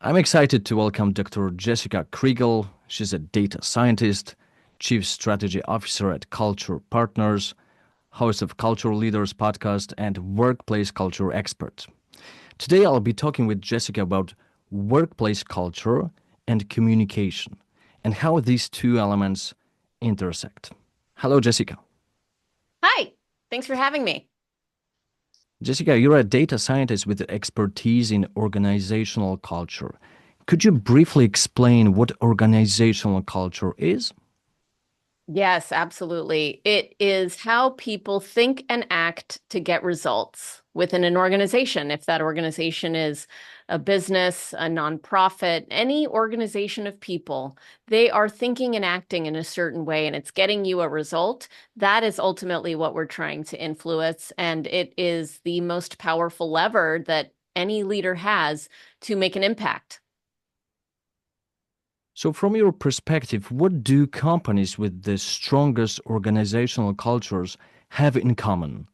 I'm excited to welcome Dr. Jessica Kriegel. She's a data scientist, Chief Strategy Officer at Culture Partners, host of Cultural Leaders podcast, and workplace culture expert. Today, I'll be talking with Jessica about workplace culture and communication and how these two elements intersect. Hello, Jessica. Hi, thanks for having me. Jessica, you're a data scientist with expertise in organizational culture. Could you briefly explain what organizational culture is? Yes, absolutely. It is how people think and act to get results within an organization. If that organization is a business, a nonprofit, any organization of people, they are thinking and acting in a certain way and it's getting you a result. That is ultimately what we're trying to influence. And it is the most powerful lever that any leader has to make an impact. So, from your perspective, what do companies with the strongest organizational cultures have in common?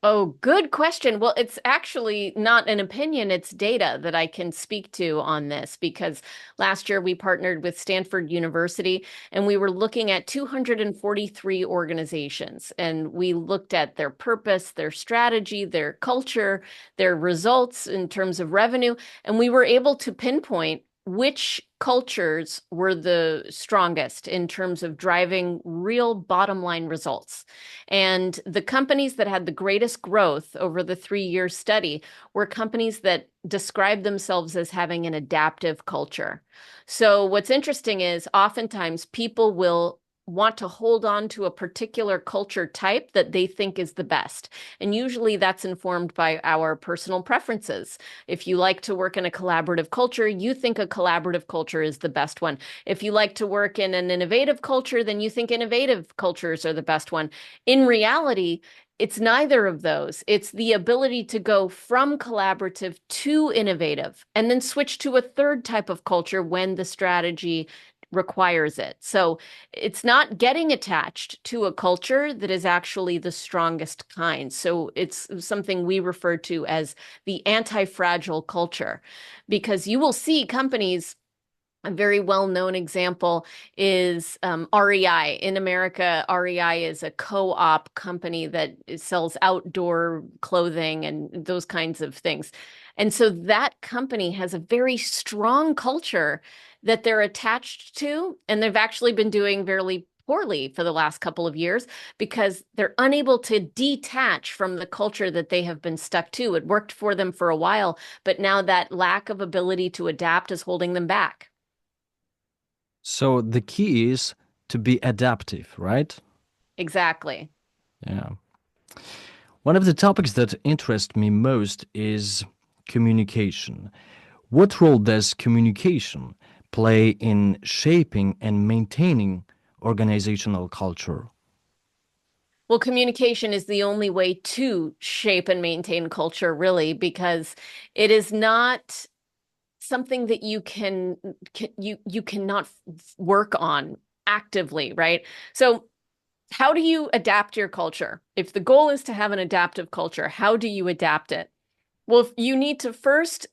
Oh, good question. Well, it's actually not an opinion, it's data that I can speak to on this because last year we partnered with Stanford University and we were looking at 243 organizations and we looked at their purpose, their strategy, their culture, their results in terms of revenue, and we were able to pinpoint which cultures were the strongest in terms of driving real bottom line results. And the companies that had the greatest growth over the 3 year study were companies that described themselves as having an adaptive culture. So, what's interesting is oftentimes people will want to hold on to a particular culture type that they think is the best. And usually that's informed by our personal preferences. If you like to work in a collaborative culture, you think a collaborative culture is the best one. If you like to work in an innovative culture, then you think innovative cultures are the best one. In reality, it's neither of those. It's the ability to go from collaborative to innovative and then switch to a third type of culture when the strategy requires it. So it's not getting attached to a culture that is actually the strongest kind. So it's something we refer to as the anti-fragile culture, because you will see companies. A very well-known example is REI. In America, REI is a co-op company that sells outdoor clothing and those kinds of things. And so that company has a very strong culture that they're attached to, and they've actually been doing very poorly for the last couple of years because they're unable to detach from the culture that they have been stuck to. It worked for them for a while, but now that lack of ability to adapt is holding them back. So, the key is to be adaptive, right? Exactly. Yeah. One of the topics that interest me most is communication. What role does communication play in shaping and maintaining organizational culture? Well, communication is the only way to shape and maintain culture, really, because it is not something that you cannot work on actively, right? So, how do you adapt your culture? If the goal is to have an adaptive culture, how do you adapt it? Well, you need to first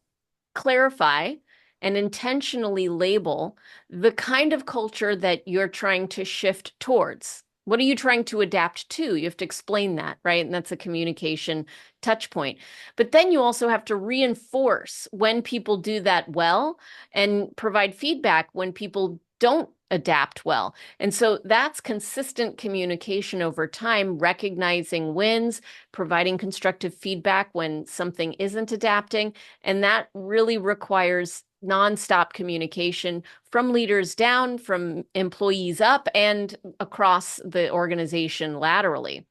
clarify and intentionally label the kind of culture that you're trying to shift towards. What are you trying to adapt to? You have to explain that, right? And that's a communication touch point. But then you also have to reinforce when people do that well and provide feedback when people don't adapt well. And so that's consistent communication over time, recognizing wins, providing constructive feedback when something isn't adapting. And that really requires nonstop communication from leaders down, from employees up, and across the organization laterally.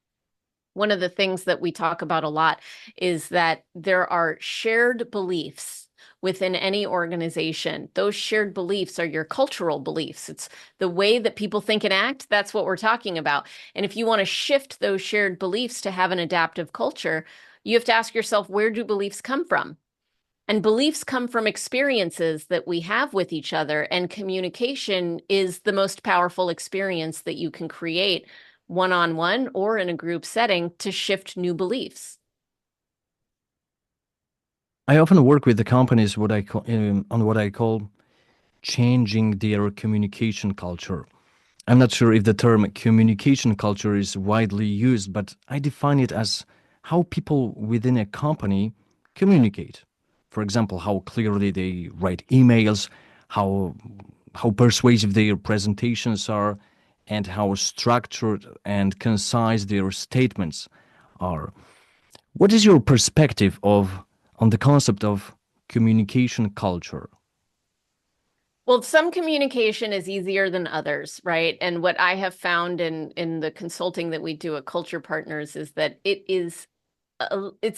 One of the things that we talk about a lot is that there are shared beliefs within any organization. Those shared beliefs are your cultural beliefs. It's the way that people think and act. That's what we're talking about. And if you want to shift those shared beliefs to have an adaptive culture, you have to ask yourself, where do beliefs come from? And beliefs come from experiences that we have with each other, and communication is the most powerful experience that you can create one on one or in a group setting to shift new beliefs. I often work with the companies on what I call changing their communication culture. I'm not sure if the term communication culture is widely used, but I define it as how people within a company communicate. For example, how clearly they write emails, how how persuasive their presentations are, and how structured and concise their statements are. What is your perspective of on the concept of communication culture? Well, some communication is easier than others, right? And what I have found in the consulting that we do at Culture Partners is that it's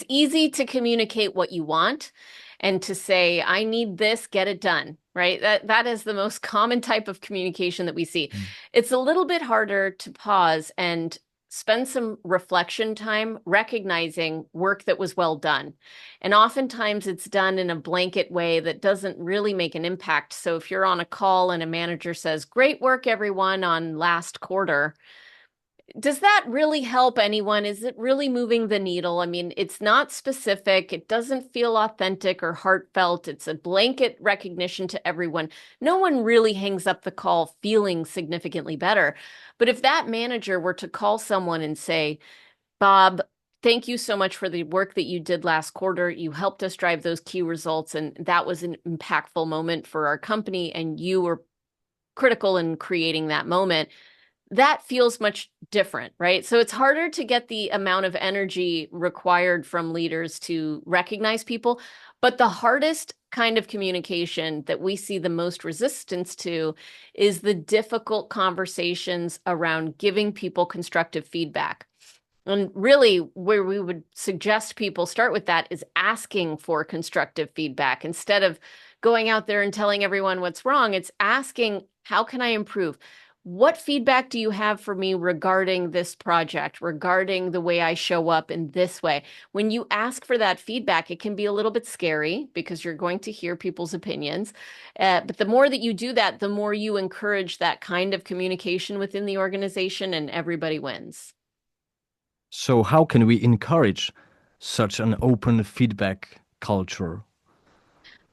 easy to communicate what you want and to say, I need this, get it done, right? That is the most common type of communication that we see. It's a little bit harder to pause and spend some reflection time recognizing work that was well done. And oftentimes it's done in a blanket way that doesn't really make an impact. So if you're on a call and a manager says, great work, everyone, on last quarter, does that really help anyone? Is it really moving the needle? I mean, it's not specific. It doesn't feel authentic or heartfelt. It's a blanket recognition to everyone. No one really hangs up the call feeling significantly better. But if that manager were to call someone and say, Bob, thank you so much for the work that you did last quarter. You helped us drive those key results, and that was an impactful moment for our company, and you were critical in creating that moment. That feels much different, right? So it's harder to get the amount of energy required from leaders to recognize people. But the hardest kind of communication that we see the most resistance to is the difficult conversations around giving people constructive feedback. And really, where we would suggest people start with that is asking for constructive feedback. Instead of going out there and telling everyone what's wrong, it's asking, how can I improve? What feedback do you have for me regarding this project, regarding the way I show up in this way? When you ask for that feedback, it can be a little bit scary because you're going to hear people's opinions. But the more that you do that, the more you encourage that kind of communication within the organization, and everybody wins. So, how can we encourage such an open feedback culture?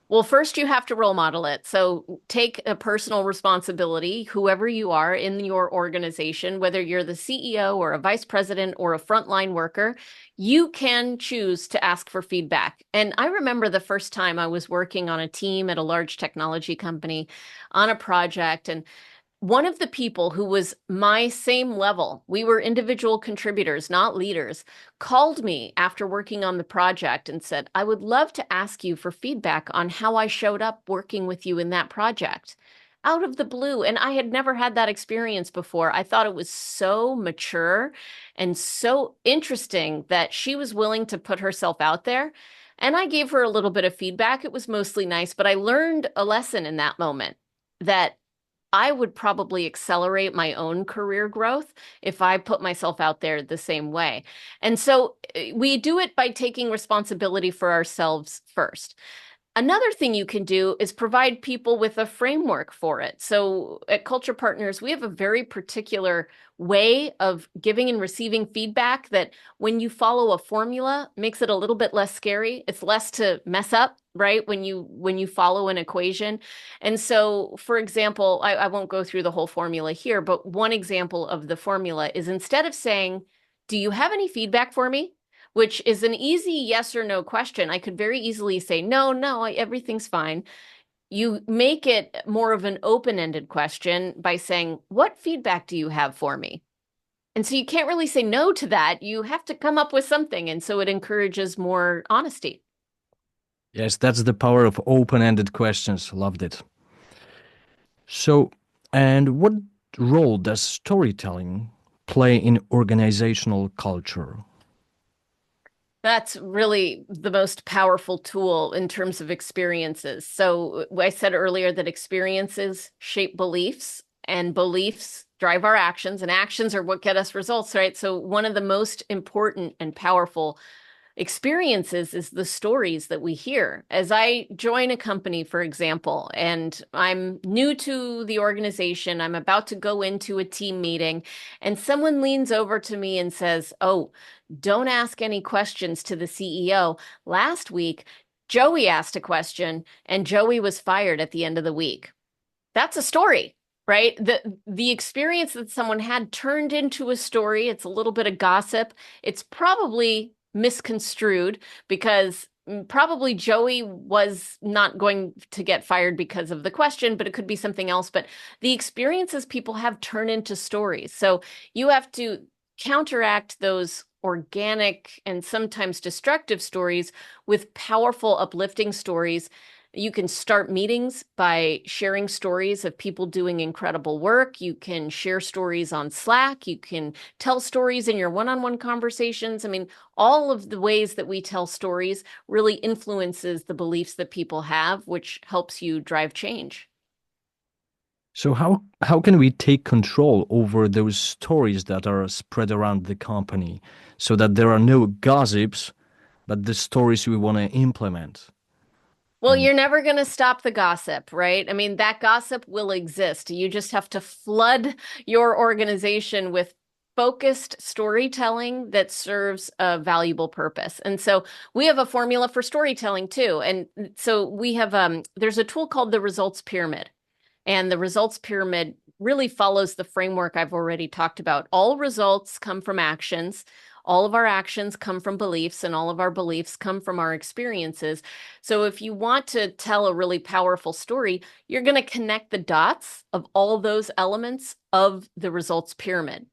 Well, first you have to role model it. So take a personal responsibility, whoever you are in your organization, whether you're the CEO or a vice president or a frontline worker, you can choose to ask for feedback. And I remember the first time I was working on a team at a large technology company on a project, and one of the people who was my same level, we were individual contributors, not leaders, called me after working on the project and said, I would love to ask you for feedback on how I showed up working with you in that project. Out of the blue. And I had never had that experience before. I thought it was so mature and so interesting that she was willing to put herself out there. And I gave her a little bit of feedback. It was mostly nice, but I learned a lesson in that moment that I would probably accelerate my own career growth if I put myself out there the same way. And so we do it by taking responsibility for ourselves first. Another thing you can do is provide people with a framework for it. So at Culture Partners, we have a very particular way of giving and receiving feedback that when you follow a formula makes it a little bit less scary. It's less to mess up, right? When you follow an equation. And so, for example, I won't go through the whole formula here, but one example of the formula is instead of saying, do you have any feedback for me? Which is an easy yes or no question. I could very easily say, no, no, everything's fine. You make it more of an open-ended question by saying, what feedback do you have for me? And so you can't really say no to that. You have to come up with something. And so it encourages more honesty. Yes, that's the power of open-ended questions. Loved it. So, and what role does storytelling play in organizational culture? That's really the most powerful tool in terms of experiences. So I said earlier that experiences shape beliefs and beliefs drive our actions, and actions are what get us results, right? So one of the most important and powerful experiences is the stories that we hear. As I join a company, for example, and I'm new to the organization, I'm about to go into a team meeting, and someone leans over to me and says, oh, don't ask any questions to the CEO. Last week, Joey asked a question and Joey was fired at the end of the week. That's a story, right? The experience that someone had turned into a story. It's a little bit of gossip. It's probably misconstrued because probably Joey was not going to get fired because of the question, but it could be something else. But the experiences people have turn into stories. So you have to counteract those organic and sometimes destructive stories with powerful, uplifting stories. You can start meetings by sharing stories of people doing incredible work. You can share stories on Slack. You can tell stories in your one-on-one conversations. I mean, all of the ways that we tell stories really influences the beliefs that people have, which helps you drive change. So how can we take control over those stories that are spread around the company so that there are no gossips, but the stories we want to implement? Well, And you're never going to stop the gossip, right? I mean, that gossip will exist. You just have to flood your organization with focused storytelling that serves a valuable purpose. And so we have a formula for storytelling too. And so we have there's a tool called the results pyramid. And the results pyramid really follows the framework I've already talked about. All results come from actions. All of our actions come from beliefs, and all of our beliefs come from our experiences. So if you want to tell a really powerful story, you're going to connect the dots of all those elements of the results pyramid.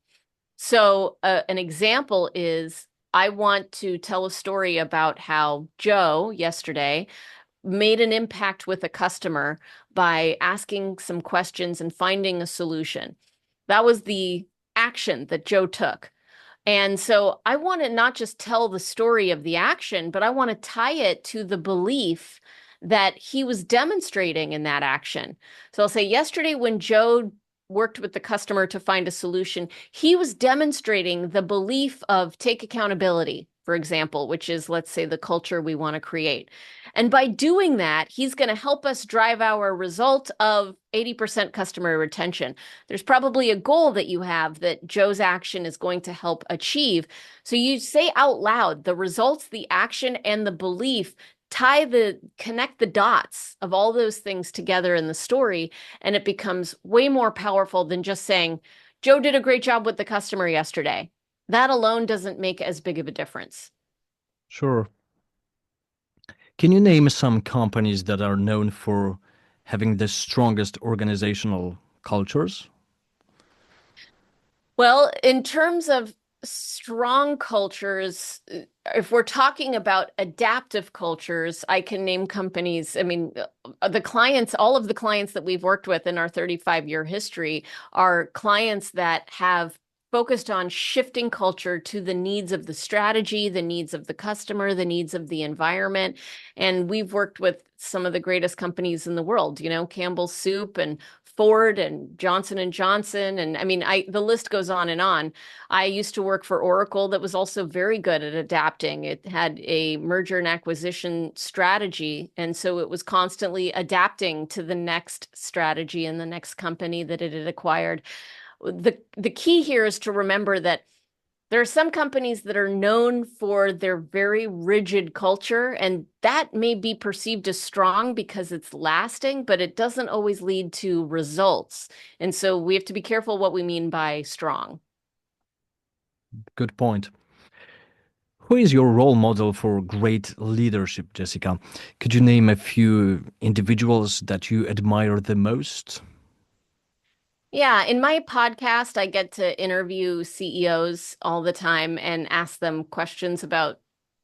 So an example is I want to tell a story about how Joe yesterday made an impact with a customer by asking some questions and finding a solution. That was the action that Joe took. And so I want to not just tell the story of the action, but I want to tie it to the belief that he was demonstrating in that action. So I'll say, yesterday when Joe worked with the customer to find a solution, he was demonstrating the belief of take accountability, for example, which is, let's say, the culture we want to create. And by doing that, he's going to help us drive our result of 80% customer retention. There's probably a goal that you have that Joe's action is going to help achieve. So you say out loud the results, the action, and the belief, connect the dots of all those things together in the story, and it becomes way more powerful than just saying, Joe did a great job with the customer yesterday. That alone doesn't make as big of a difference. sure. Can you name some companies that are known for having the strongest organizational cultures? Well, in terms of strong cultures, if we're talking about adaptive cultures, I can name companies. I mean, the clients, all of the clients that we've worked with in our 35-year history are clients that have focused on shifting culture to the needs of the strategy, the needs of the customer, the needs of the environment. And we've worked with some of the greatest companies in the world, Campbell's Soup and Ford and Johnson and Johnson. And I mean, the list goes on and on. I used to work for Oracle that was also very good at adapting. It had a merger and acquisition strategy. And so it was constantly adapting to the next strategy and the next company that it had acquired. The key here is to remember that there are some companies that are known for their very rigid culture, and that may be perceived as strong because it's lasting, but it doesn't always lead to results. And so we have to be careful what we mean by strong. Good point. Who is your role model for great leadership, Jessica? Could you name a few individuals that you admire the most? Yeah, in my podcast, I get to interview CEOs all the time and ask them questions about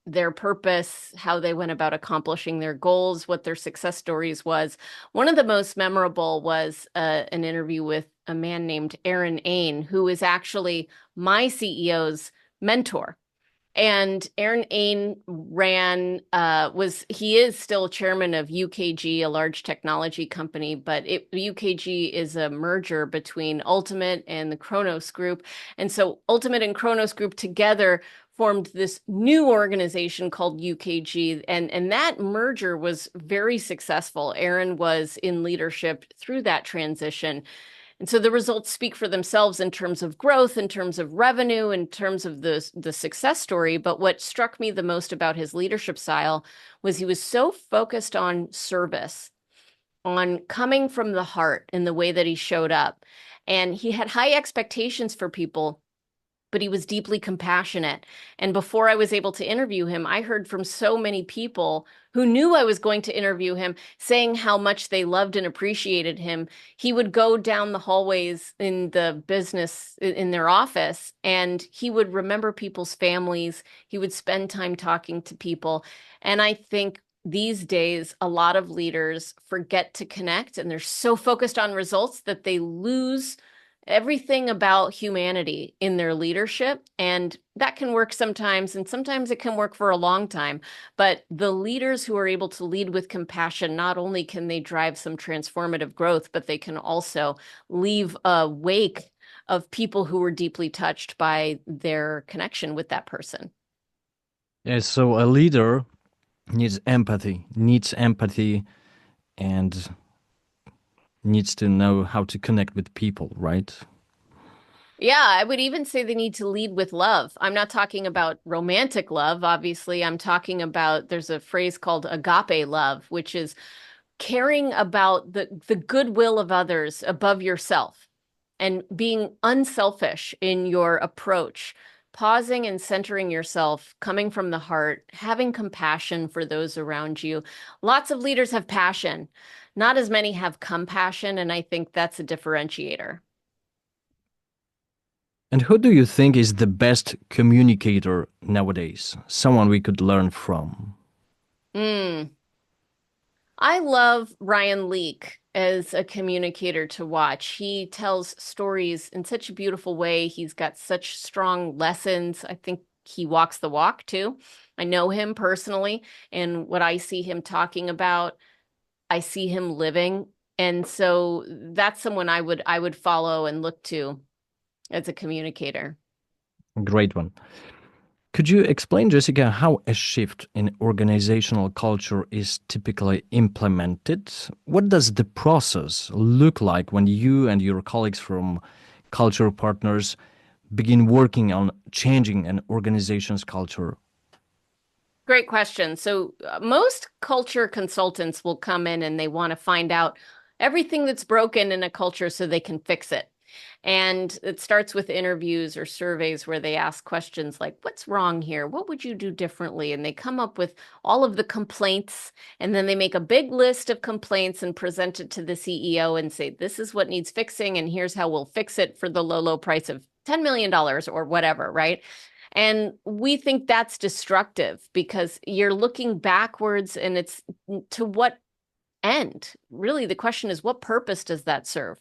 their purpose, how they went about accomplishing their goals, what their success stories was. One of the most memorable was an interview with a man named Aaron Ain, who is actually my CEO's mentor. And Aaron Ain he is still chairman of UKG, a large technology company, but UKG is a merger between Ultimate and the Kronos Group. And so Ultimate and Kronos Group together formed this new organization called UKG. And that merger was very successful. Aaron was in leadership through that transition. And so the results speak for themselves in terms of growth, in terms of revenue, in terms of the success story. But what struck me the most about his leadership style was he was so focused on service, on coming from the heart in the way that he showed up. And he had high expectations for people, but he was deeply compassionate. And before I was able to interview him, I heard from so many people who knew I was going to interview him saying how much they loved and appreciated him. He would go down the hallways in the business, in their office, and he would remember people's families. He would spend time talking to people. And I think these days, a lot of leaders forget to connect, and they're so focused on results that they lose everything about humanity in their leadership. And that can work sometimes, and sometimes it can work for a long time. But the leaders who are able to lead with compassion, not only can they drive some transformative growth, but they can also leave a wake of people who were deeply touched by their connection with that person. Yeah, so a leader needs empathy and needs to know how to connect with people, right? Yeah, I would even say they need to lead with love. I'm not talking about romantic love, obviously. I'm talking about there's a phrase called agape love, which is caring about the goodwill of others above yourself and being unselfish in your approach, pausing and centering yourself, coming from the heart, having compassion for those around you. Lots of leaders have passion. Not as many have compassion, and I think that's a differentiator. And who do you think is the best communicator nowadays? Someone we could learn from. Mm. I love Ryan Leake as a communicator to watch. He tells stories in such a beautiful way. He's got such strong lessons. I think he walks the walk too. I know him personally, and what I see him talking about, I see him living. And so that's someone I would follow and look to as a communicator. Great one. Could you explain, Jessica, how a shift in organizational culture is typically implemented? What does the process look like when you and your colleagues from culture partners begin working on changing an organization's culture? Great question. So, most culture consultants will come in and they want to find out everything that's broken in a culture so they can fix it. And it starts with interviews or surveys where they ask questions like, what's wrong here? What would you do differently? And they come up with all of the complaints, and then they make a big list of complaints and present it to the CEO and say, this is what needs fixing, and here's how we'll fix it for the low, low price of $10 million or whatever, right? And we think that's destructive because you're looking backwards, and it's to what end? Really, the question is, what purpose does that serve?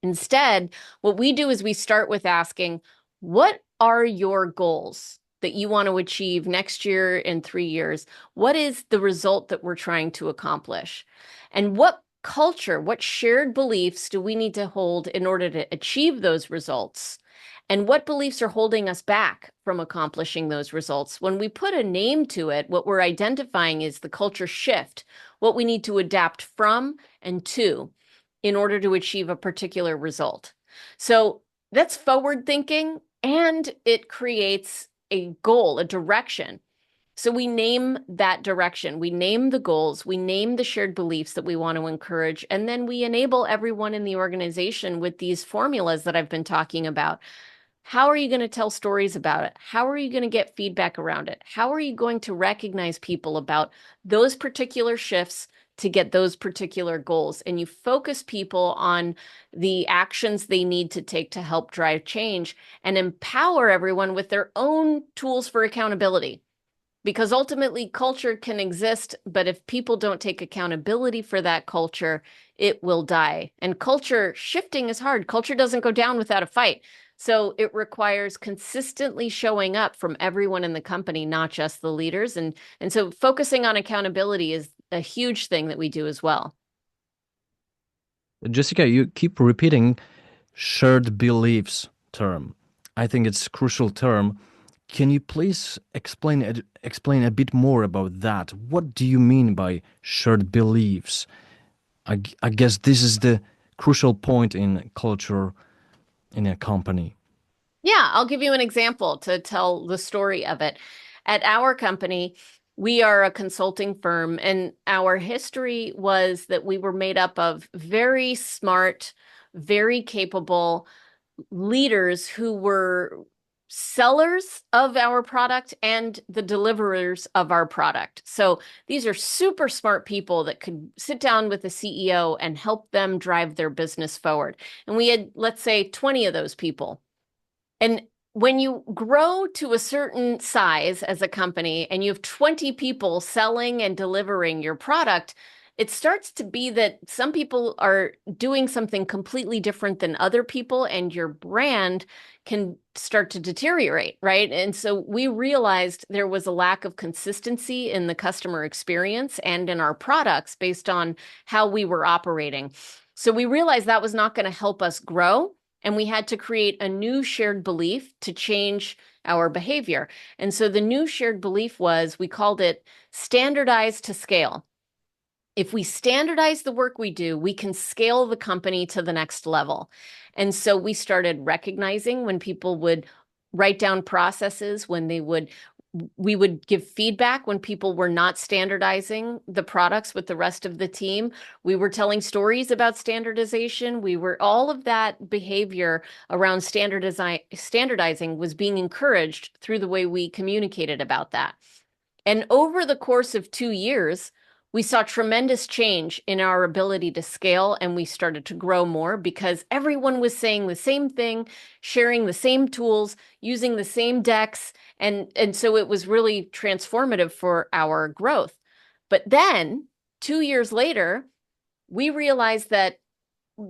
Instead, what we do is we start with asking, what are your goals that you want to achieve next year and 3 years? What is the result that we're trying to accomplish? And what culture, what shared beliefs do we need to hold in order to achieve those results? And what beliefs are holding us back from accomplishing those results? When we put a name to it, what we're identifying is the culture shift, what we need to adapt from and to in order to achieve a particular result. So that's forward thinking, and it creates a goal, a direction. So we name that direction, we name the goals, we name the shared beliefs that we want to encourage, and then we enable everyone in the organization with these formulas that I've been talking about. How are you going to tell stories about it? How are you going to get feedback around it? How are you going to recognize people about those particular shifts to get those particular goals? And you focus people on the actions they need to take to help drive change and empower everyone with their own tools for accountability. Because ultimately, culture can exist, but if people don't take accountability for that culture, it will die. And culture shifting is hard. Culture doesn't go down without a fight. So it requires consistently showing up from everyone in the company, not just the leaders. And so focusing on accountability is a huge thing that we do as well. Jessica, you keep repeating shared beliefs term. I think it's a crucial term. Can you please explain a bit more about that? What do you mean by shared beliefs? I guess this is the crucial point in culture in a company? Yeah, I'll give you an example to tell the story of it. At our company, we are a consulting firm, and our history was that we were made up of very smart, very capable leaders who were sellers of our product and the deliverers of our product. So these are super smart people that could sit down with the CEO and help them drive their business forward. And we had, let's say, 20 of those people. And when you grow to a certain size as a company and you have 20 people selling and delivering your product, it starts to be that some people are doing something completely different than other people, and your brand can start to deteriorate, right? And so we realized there was a lack of consistency in the customer experience and in our products based on how we were operating. So we realized that was not going to help us grow. And we had to create a new shared belief to change our behavior. And so the new shared belief was, we called it standardize to scale. If we standardize the work we do, we can scale the company to the next level. And so we started recognizing when people would write down processes, we would give feedback when people were not standardizing the products with the rest of the team. We were telling stories about standardization. All of that behavior around standardizing was being encouraged through the way we communicated about that. And over the course of 2 years, we saw tremendous change in our ability to scale, and we started to grow more because everyone was saying the same thing, sharing the same tools, using the same decks. And so it was really transformative for our growth. But then 2 years later, we realized that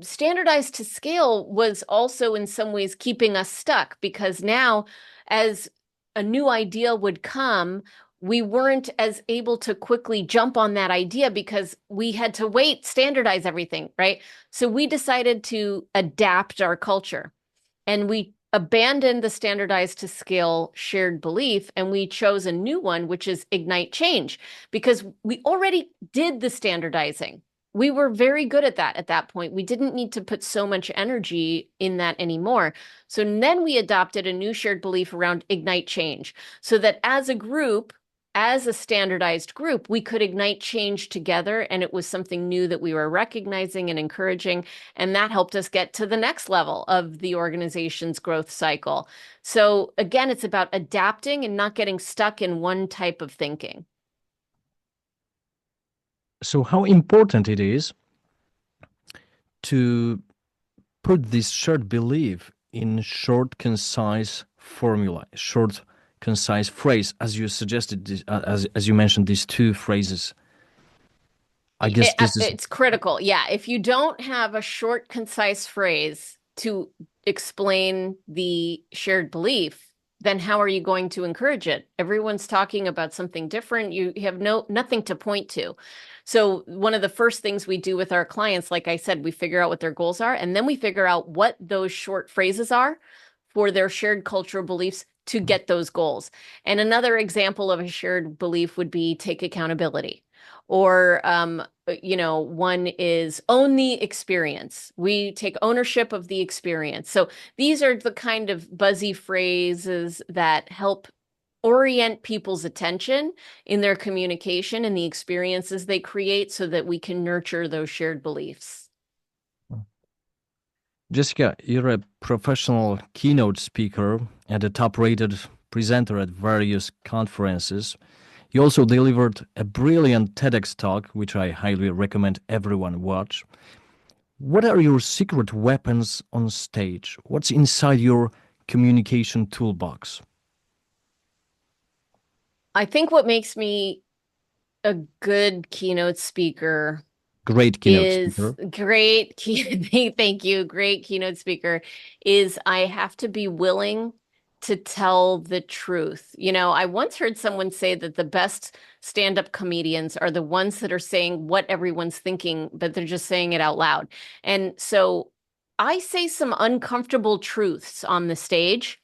standardized to scale was also in some ways keeping us stuck, because now as a new idea would come, we weren't as able to quickly jump on that idea because we had to standardize everything, right? So we decided to adapt our culture, and we abandoned the standardized to scale shared belief, and we chose a new one, which is ignite change, because we already did the standardizing. We were very good at that point. We didn't need to put so much energy in that anymore. So then we adopted a new shared belief around ignite change, so that as a group, as a standardized group, we could ignite change together. And it was something new that we were recognizing and encouraging. And that helped us get to the next level of the organization's growth cycle. So again, it's about adapting and not getting stuck in one type of thinking. So, how important it is to put this shared belief in short, concise formula, short, concise phrase, as you suggested, as you mentioned, these two phrases. I guess this is It's critical. Yeah. If you don't have a short, concise phrase to explain the shared belief, then how are you going to encourage it? Everyone's talking about something different. You have nothing to point to. So one of the first things we do with our clients, like I said, we figure out what their goals are, and then we figure out what those short phrases are for their shared cultural beliefs to get those goals. And another example of a shared belief would be take accountability. Or, one is own the experience. We take ownership of the experience. So these are the kind of buzzy phrases that help orient people's attention in their communication and the experiences they create, so that we can nurture those shared beliefs. Jessica, you're a professional keynote speaker and a top-rated presenter at various conferences. You also delivered a brilliant TEDx talk, which I highly recommend everyone watch. What are your secret weapons on stage? What's inside your communication toolbox? I think what makes me a good keynote speaker Great keynote is speaker. thank you, great keynote speaker, is I have to be willing to tell the truth. I once heard someone say that the best stand-up comedians are the ones that are saying what everyone's thinking, but they're just saying it out loud. And so I say some uncomfortable truths on the stage,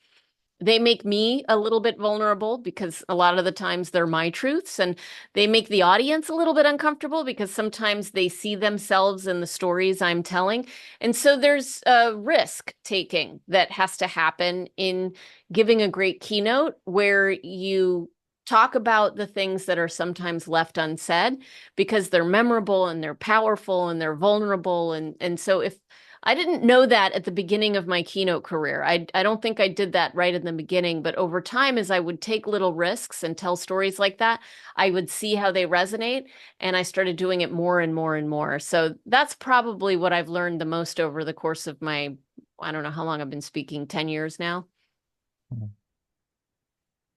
They make me a little bit vulnerable because a lot of the times they're my truths, and they make the audience a little bit uncomfortable because sometimes they see themselves in the stories I'm telling. And so there's a risk taking that has to happen in giving a great keynote where you talk about the things that are sometimes left unsaid because they're memorable and they're powerful and they're vulnerable. And so if I didn't know that at the beginning of my keynote career. I don't think I did that right in the beginning, but over time, as I would take little risks and tell stories like that, I would see how they resonate, and I started doing it more and more and more. So that's probably what I've learned the most over the course of my, I don't know how long I've been speaking, 10 years now.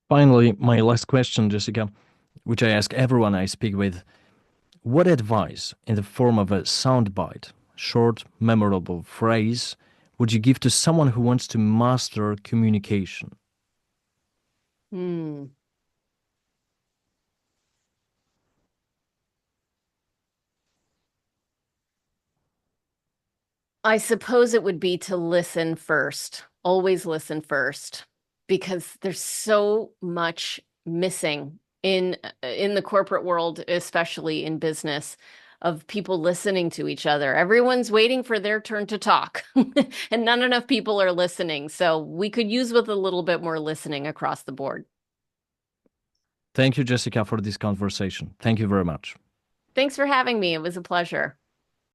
Finally, my last question, Jessica, which I ask everyone I speak with. What advice, in the form of a soundbite, short, memorable phrase, would you give to someone who wants to master communication? Hmm. I suppose it would be to listen first, always listen first, because there's so much missing in the corporate world, especially in business, of people listening to each other. Everyone's waiting for their turn to talk, and not enough people are listening. So we could use with a little bit more listening across the board. Thank you, Jessica, for this conversation. Thank you very much. Thanks for having me. It was a pleasure.